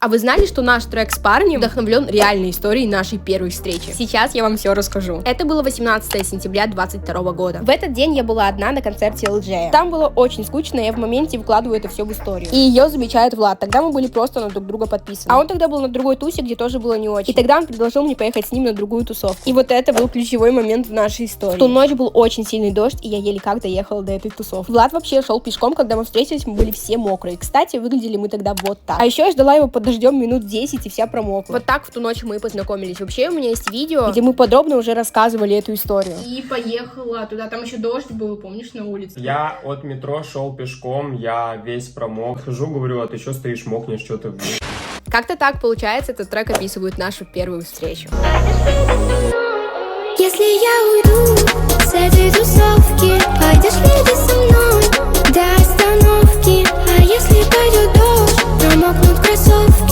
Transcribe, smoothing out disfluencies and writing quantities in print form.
А вы знали, что наш трек с парнем вдохновлен реальной историей нашей первой встречи? Сейчас я вам все расскажу. Это было 18 сентября 2022 года. В этот день я была одна на концерте LJ. Там было очень скучно, и я в моменте выкладываю это все в историю. И ее замечает Влад. Тогда мы были просто на друг друга подписаны. А он тогда был на другой тусе, где тоже было не очень. И тогда он предложил мне поехать с ним на другую тусовку. И вот это был ключевой момент в нашей истории. В ту ночь был очень сильный дождь, и я еле как доехала до этой тусовки. Влад вообще шел пешком, когда мы встретились, мы были все мокрые. Кстати, выглядели мы тогда вот так. А еще я ждала его под дождем минут 10 и вся промокла. Вот так в ту ночь мы и познакомились. Вообще у меня есть видео, где мы подробно уже рассказывали эту историю. И поехала туда, там еще дождь был, помнишь, на улице? Я от метро шел пешком, я весь промок. Хожу, говорю, а ты что стоишь, мокнешь, что ты... Как-то так получается, этот трек описывает нашу первую встречу. Если я уйду с этой тусовки, пойдешь ли ты со мной до остановки? А если пойдет дождь, промокнут кроссовки?